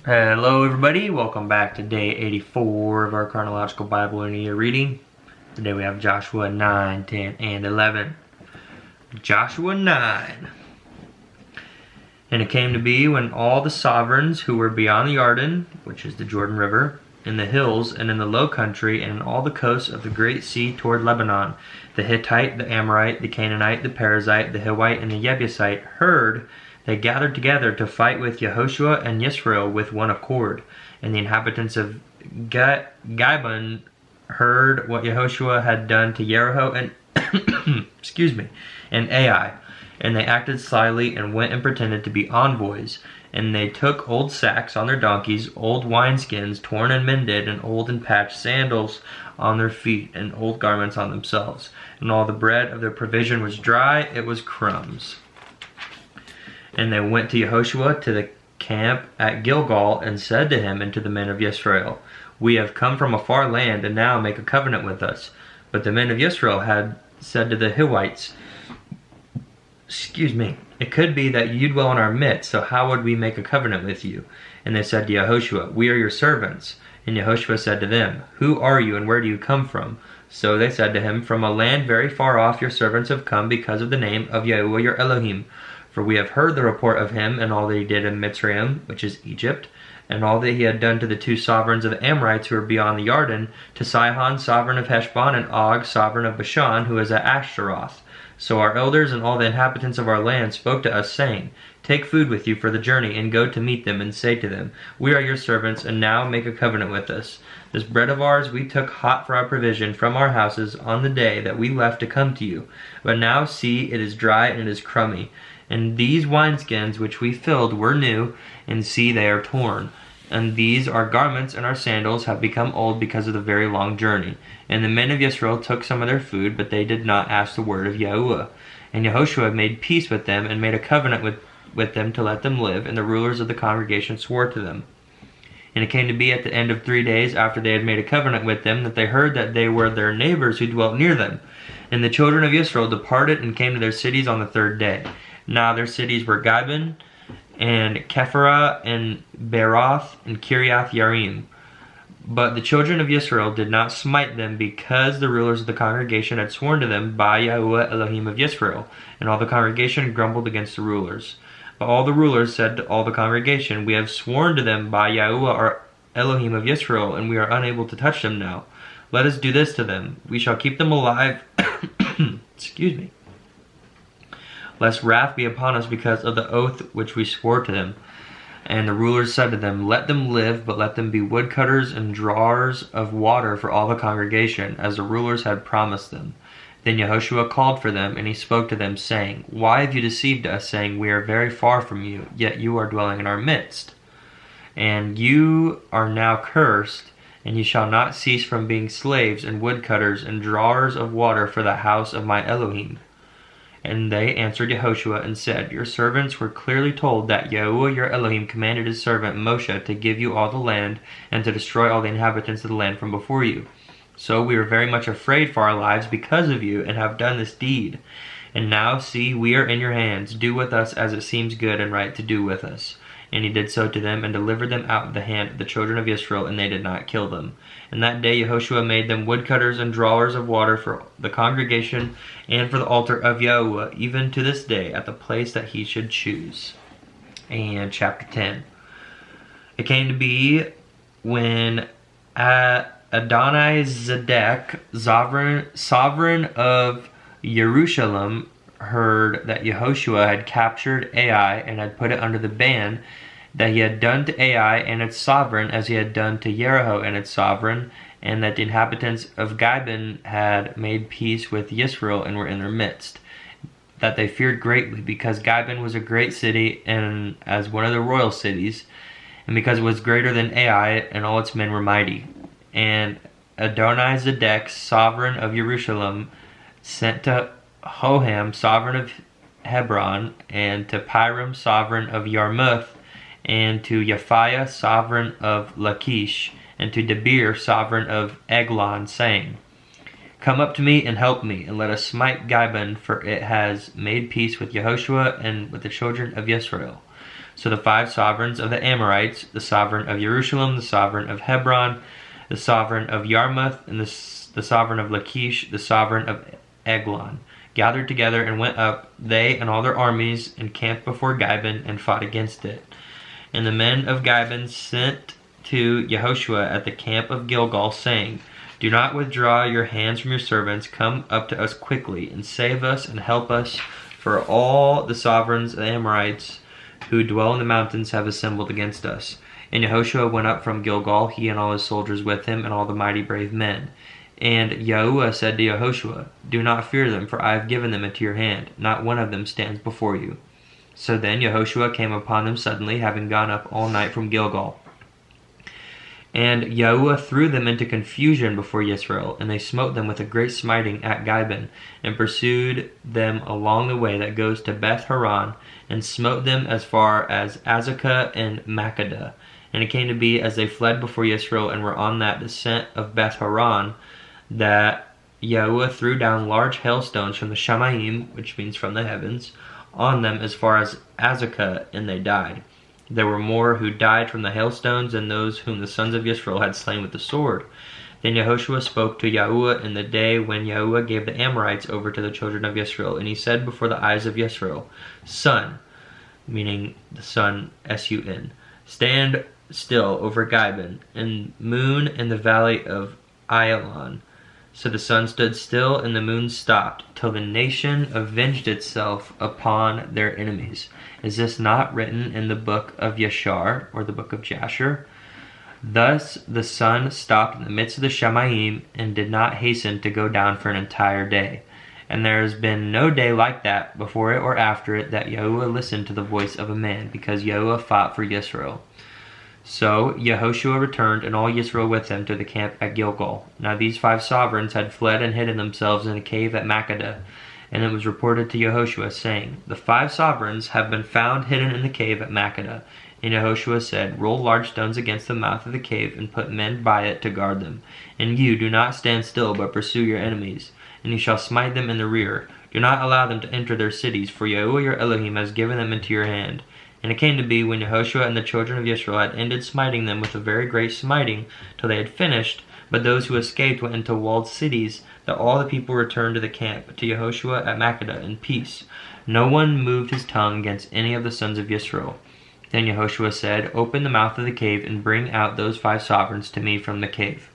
Hello everybody, welcome back to day 84 of our Chronological Bible in a Year reading. Today we have Joshua 9, 10, and 11. Joshua 9. And it came to be when all the sovereigns who were beyond the Jordan, which is the Jordan River, in the hills and in the low country and in all the coasts of the great sea toward Lebanon, the Hittite, the Amorite, the Canaanite, the Perizzite, the Hivite, and the Jebusite heard, they gathered together to fight with Yehoshua and Yisrael with one accord. And the inhabitants of Gibeon heard what Yehoshua had done to Jericho and and Ai. And they acted slyly and went and pretended to be envoys. And they took old sacks on their donkeys, old wineskins, torn and mended, and old and patched sandals on their feet, and old garments on themselves. And all the bread of their provision was dry, it was crumbs. And they went to Yehoshua to the camp at Gilgal, and said to him and to the men of Israel, We have come from a far land, and now make a covenant with us. But the men of Israel had said to the Hivites, it could be that you dwell in our midst, so how would we make a covenant with you? And they said to Yehoshua, We are your servants. And Yehoshua said to them, Who are you, and where do you come from? So they said to him, From a land very far off your servants have come because of the name of Yahuwah your Elohim. For we have heard the report of him and all that he did in Mitzrayim, which is Egypt, and all that he had done to the two sovereigns of the Amorites who were beyond the Jordan, to Sihon, sovereign of Heshbon, and Og, sovereign of Bashan, who is at Ashtaroth. So our elders and all the inhabitants of our land spoke to us, saying, Take food with you for the journey, and go to meet them, and say to them, We are your servants, and now make a covenant with us. This bread of ours we took hot for our provision from our houses on the day that we left to come to you. But now see, it is dry and it is crummy. And these wineskins which we filled were new, and see, they are torn. And these our garments and our sandals have become old because of the very long journey. And the men of Israel took some of their food, but they did not ask the word of Yahuwah. And Yehoshua made peace with them, and made a covenant with them to let them live, and the rulers of the congregation swore to them. And it came to be at the end of 3 days, after they had made a covenant with them, that they heard that they were their neighbors who dwelt near them. And the children of Israel departed and came to their cities on the 3rd day. Now their cities were Gibeon, and Kephirah, and Beeroth, and Kiriath Yarim. But the children of Israel did not smite them, because the rulers of the congregation had sworn to them by Yahuwah Elohim of Israel. And all the congregation grumbled against the rulers. But all the rulers said to all the congregation, We have sworn to them by Yahuwah our Elohim of Israel, and we are unable to touch them now. Let us do this to them. We shall keep them alive, lest wrath be upon us because of the oath which we swore to them. And the rulers said to them, Let them live, but let them be woodcutters and drawers of water for all the congregation, as the rulers had promised them. Then Yehoshua called for them, and he spoke to them, saying, Why have you deceived us, saying, We are very far from you, yet you are dwelling in our midst? And you are now cursed, and you shall not cease from being slaves and woodcutters and drawers of water for the house of my Elohim. And they answered Yehoshua and said, Your servants were clearly told that Yahuwah your Elohim commanded his servant Moshe to give you all the land, and to destroy all the inhabitants of the land from before you. So we are very much afraid for our lives because of you, and have done this deed. And now, see, we are in your hands. Do with us as it seems good and right to do with us. And he did so to them, and delivered them out of the hand of the children of Israel, and they did not kill them. And that day Yehoshua made them woodcutters and drawers of water for the congregation, and for the altar of Yahuwah, even to this day, at the place that he should choose. And chapter 10. It came to be when Adonizedek, sovereign of Jerusalem, heard that Yehoshua had captured Ai and had put it under the ban, that he had done to Ai and its sovereign as he had done to Jericho and its sovereign, and that the inhabitants of Gibeon had made peace with Yisrael and were in their midst, that they feared greatly, because Gibeon was a great city and as one of the royal cities, and because it was greater than Ai, and all its men were mighty. And Adonizedek, sovereign of Jerusalem, sent to Hoham, sovereign of Hebron, and to Piram, sovereign of Yarmuth, and to Yaphiah, sovereign of Lachish, and to Debir, sovereign of Eglon, saying, Come up to me and help me, and let us smite Gibeon, for it has made peace with Yehoshua and with the children of Israel. So the 5 sovereigns of the Amorites, the sovereign of Jerusalem, the sovereign of Hebron, the sovereign of Yarmouth, and the sovereign of Lachish, the sovereign of Eglon, gathered together and went up, they and all their armies, and camped before Gibeon and fought against it. And the men of Gibeon sent to Yehoshua at the camp of Gilgal, saying, Do not withdraw your hands from your servants. Come up to us quickly, and save us and help us, for all the sovereigns of the Amorites who dwell in the mountains have assembled against us. And Yehoshua went up from Gilgal, he and all his soldiers with him, and all the mighty brave men. And Yahuwah said to Yehoshua, Do not fear them, for I have given them into your hand. Not one of them stands before you. So then Yehoshua came upon them suddenly, having gone up all night from Gilgal. And Yahuwah threw them into confusion before Yisrael, and they smote them with a great smiting at Gibeon, and pursued them along the way that goes to Beth Horon, and smote them as far as Azekah and Makkedah. And it came to be, as they fled before Yisrael and were on that descent of Beth Horon, that Yahuwah threw down large hailstones from the Shamayim, which means from the heavens, on them as far as Azekah, and they died. There were more who died from the hailstones than those whom the sons of Israel had slain with the sword. Then Yehoshua spoke to Yahuwah in the day when Yahuwah gave the Amorites over to the children of Israel, and he said before the eyes of Israel, Sun, meaning the sun, S-U-N, stand still over Gibeon, and moon in the valley of Ayalon. So the sun stood still, and the moon stopped, till the nation avenged itself upon their enemies. Is this not written in the book of Yashar, or the book of Jasher? Thus the sun stopped in the midst of the Shamayim, and did not hasten to go down for an entire day. And there has been no day like that, before it or after it, that Yahuwah listened to the voice of a man, because Yahuwah fought for Yisrael. So Yehoshua returned, and all Yisrael with him, to the camp at Gilgal. Now these 5 sovereigns had fled and hidden themselves in a cave at Makkedah. And it was reported to Yehoshua, saying, The 5 sovereigns have been found hidden in the cave at Makkedah. And Yehoshua said, Roll large stones against the mouth of the cave, and put men by it to guard them. And you do not stand still, but pursue your enemies, and you shall smite them in the rear. Do not allow them to enter their cities, for Yahuwah your Elohim has given them into your hand. And it came to be, when Yehoshua and the children of Israel had ended smiting them with a very great smiting, till they had finished, but those who escaped went into walled cities, that all the people returned to the camp, to Yehoshua at Makkedah, in peace. No one moved his tongue against any of the sons of Israel. Then Yehoshua said, Open the mouth of the cave, and bring out those 5 sovereigns to me from the cave.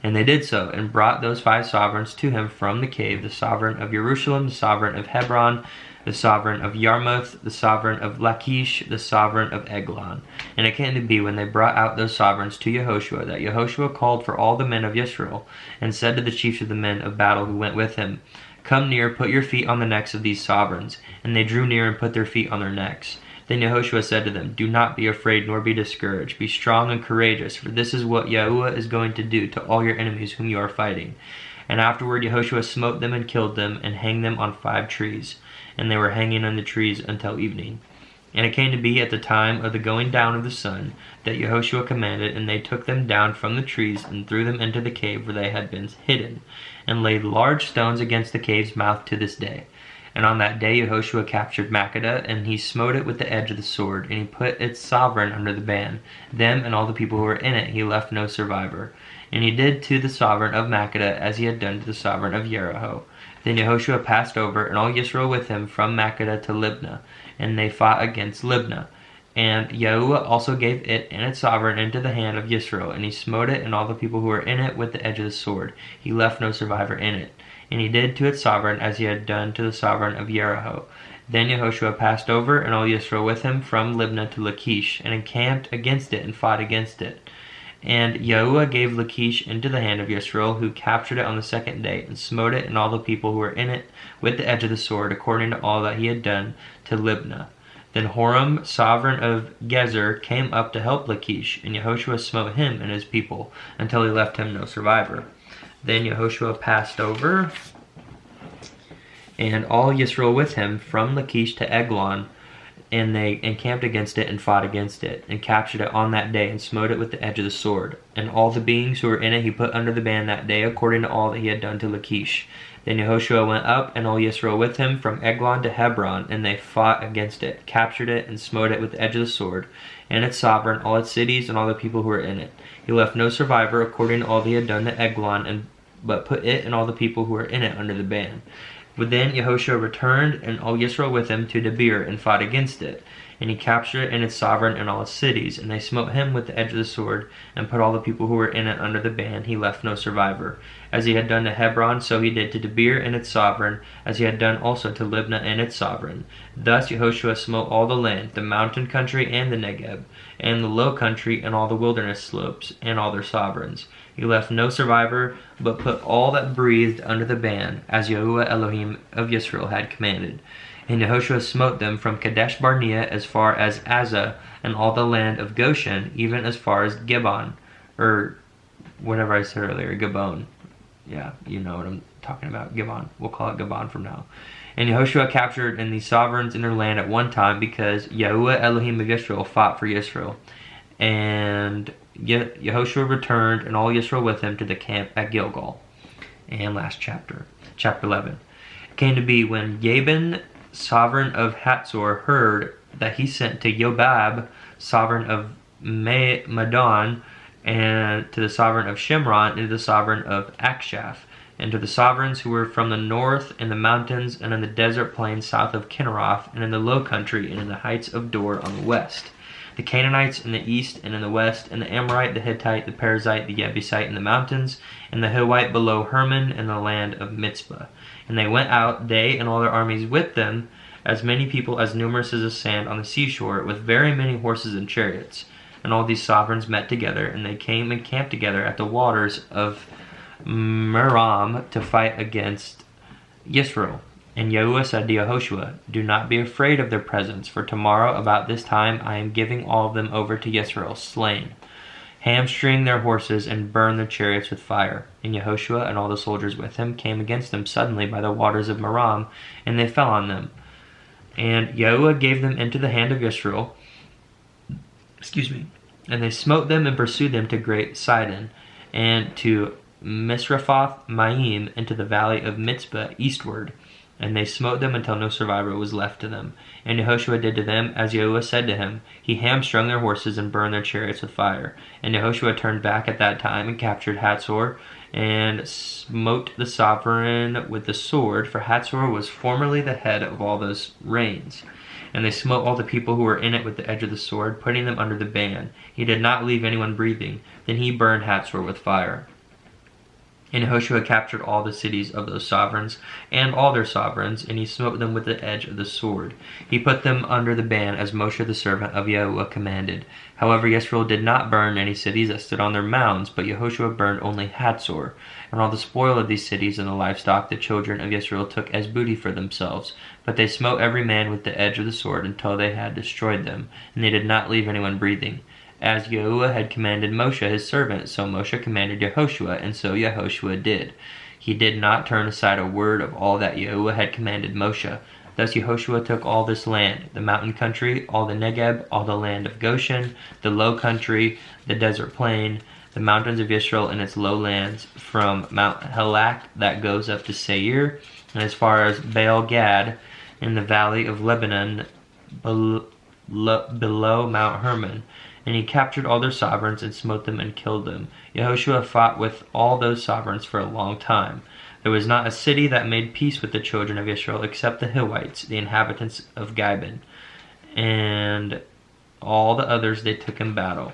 And they did so, and brought those 5 sovereigns to him from the cave, the sovereign of Jerusalem, the sovereign of Hebron, the sovereign of Yarmouth, the sovereign of Lachish, the sovereign of Eglon. And it came to be, when they brought out those sovereigns to Yehoshua, that Yehoshua called for all the men of Israel, and said to the chiefs of the men of battle who went with him, Come near, put your feet on the necks of these sovereigns. And they drew near and put their feet on their necks. Then Yehoshua said to them, Do not be afraid, nor be discouraged. Be strong and courageous, for this is what Yahuwah is going to do to all your enemies whom you are fighting. And afterward Yehoshua smote them and killed them, and hanged them on 5 trees. And they were hanging on the trees until evening. And it came to be, at the time of the going down of the sun, that Yehoshua commanded, and they took them down from the trees, and threw them into the cave where they had been hidden, and laid large stones against the cave's mouth to this day. And on that day Yehoshua captured Makkedah, and he smote it with the edge of the sword, and he put its sovereign under the ban. Them and all the people who were in it he left no survivor. And he did to the sovereign of Makkedah as he had done to the sovereign of Jericho. Then Yehoshua passed over, and all Yisrael with him, from Makkedah to Libnah, and they fought against Libnah. And Yahuwah also gave it and its sovereign into the hand of Yisrael, and he smote it and all the people who were in it with the edge of the sword. He left no survivor in it. And he did to its sovereign as he had done to the sovereign of Jericho. Then Yehoshua passed over, and all Yisrael with him, from Libnah to Lachish, and encamped against it and fought against it. And Yahuwah gave Lachish into the hand of Yisrael, who captured it on the 2nd day, and smote it and all the people who were in it with the edge of the sword, according to all that he had done to Libnah. Then Horam, sovereign of Gezer, came up to help Lachish, and Yehoshua smote him and his people, until he left him no survivor. Then Yehoshua passed over, and all Yisrael with him, from Lachish to Eglon, and they encamped against it and fought against it, and captured it on that day, and smote it with the edge of the sword. And all the beings who were in it he put under the ban that day, according to all that he had done to Lachish. Then Yehoshua went up, and all Israel with him, from Eglon to Hebron, and they fought against it, captured it, and smote it with the edge of the sword, and its sovereign, all its cities, and all the people who were in it. He left no survivor, according to all that he had done to Eglon, but put it and all the people who were in it under the ban. But then Yehoshua returned, and all Israel with him, to Debir, and fought against it. And he captured it and its sovereign and all its cities. And they smote him with the edge of the sword, and put all the people who were in it under the ban. He left no survivor. As he had done to Hebron, so he did to Debir and its sovereign, as he had done also to Libnah and its sovereign. Thus Yehoshua smote all the land, the mountain country and the Negeb, and the low country and all the wilderness slopes, and all their sovereigns. He left no survivor, but put all that breathed under the ban, as Yahuwah Elohim of Israel had commanded. And Yehoshua smote them from Kadesh Barnea as far as Azza, and all the land of Goshen, even as far as Gibbon, or whatever I said earlier, Gabon. Yeah, you know what I'm talking about, Gibbon. We'll call it Gabon from now. And Yehoshua captured in these sovereigns in their land at one time, because Yahuwah Elohim of Israel fought for Israel. And Yehoshua returned, and all Israel with him, to the camp at Gilgal. And last chapter, chapter 11. It came to be when Jabin, sovereign of Hatzor, heard that he sent to Jobab, sovereign of Madon, and to the sovereign of Shimron, and to the sovereign of Akshaph, and to the sovereigns who were from the north, in the mountains, and in the desert plain south of Kinneroth, and in the low country, and in the heights of Dor on the west, the Canaanites in the east and in the west, and the Amorite, the Hittite, the Perizzite, the Jebusite in the mountains, and the Hivite below Hermon, in the land of Mitzpah. And they went out, they and all their armies with them, as many people as numerous as the sand on the seashore, with very many horses and chariots. And all these sovereigns met together, and they came and camped together at the waters of Merom to fight against Yisrael. And Yahuwah said to Yehoshua, do not be afraid of their presence, for tomorrow about this time I am giving all of them over to Yisrael, slain. Hamstring their horses and burn their chariots with fire. And Yehoshua and all the soldiers with him came against them suddenly by the waters of Merom, and they fell on them. And Yahuwah gave them into the hand of Israel, and they smote them and pursued them to Great Sidon, and to Misrephoth Maim, into the valley of Mitzpah eastward. And they smote them until no survivor was left to them. And Yehoshua did to them as Yahuwah said to him. He hamstrung their horses and burned their chariots with fire. And Yehoshua turned back at that time and captured Hatzor, and smote the sovereign with the sword, for Hatzor was formerly the head of all those reigns. And they smote all the people who were in it with the edge of the sword, putting them under the ban. He did not leave anyone breathing. Then he burned Hatzor with fire. And Yehoshua captured all the cities of those sovereigns, and all their sovereigns, and he smote them with the edge of the sword. He put them under the ban, as Moshe the servant of Yahuwah commanded. However, Yisrael did not burn any cities that stood on their mounds, but Yehoshua burned only Hatzor. And all the spoil of these cities and the livestock the children of Israel took as booty for themselves. But they smote every man with the edge of the sword until they had destroyed them, and they did not leave anyone breathing. As Yahuwah had commanded Moshe his servant, so Moshe commanded Yehoshua, and so Yehoshua did. He did not turn aside a word of all that Yahuwah had commanded Moshe. Thus Yehoshua took all this land, the mountain country, all the Negeb, all the land of Goshen, the low country, the desert plain, the mountains of Israel and its lowlands, from Mount Halak that goes up to Seir, and as far as Baal Gad, in the valley of Lebanon, below Mount Hermon. And he captured all their sovereigns and smote them and killed them. Yehoshua fought with all those sovereigns for a long time. There was not a city that made peace with the children of Israel except the Hivites, the inhabitants of Gibeon. And all the others they took in battle.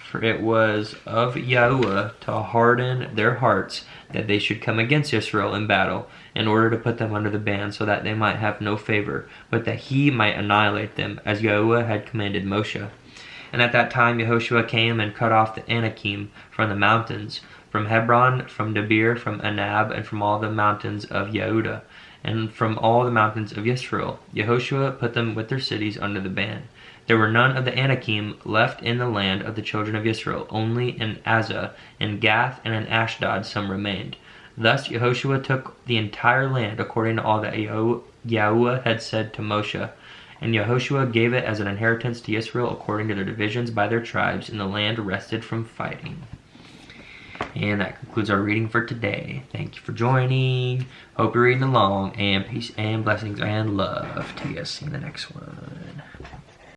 For it was of Yahuwah to harden their hearts that they should come against Israel in battle, in order to put them under the ban, so that they might have no favor, but that he might annihilate them, as Yahuwah had commanded Moshe. And at that time Yehoshua came and cut off the Anakim from the mountains, from Hebron, from Debir, from Anab, and from all the mountains of Yehudah, and from all the mountains of Israel. Yehoshua put them with their cities under the ban. There were none of the Anakim left in the land of the children of Israel, only in Azza, in Gath, and in Ashdod some remained. Thus Yehoshua took the entire land according to all that Yahuwah had said to Moshe. And Yehoshua gave it as an inheritance to Israel according to their divisions by their tribes, and the land rested from fighting. And that concludes our reading for today. Thank you for joining. Hope you're reading along, and peace and blessings and love to you. See you in the next one.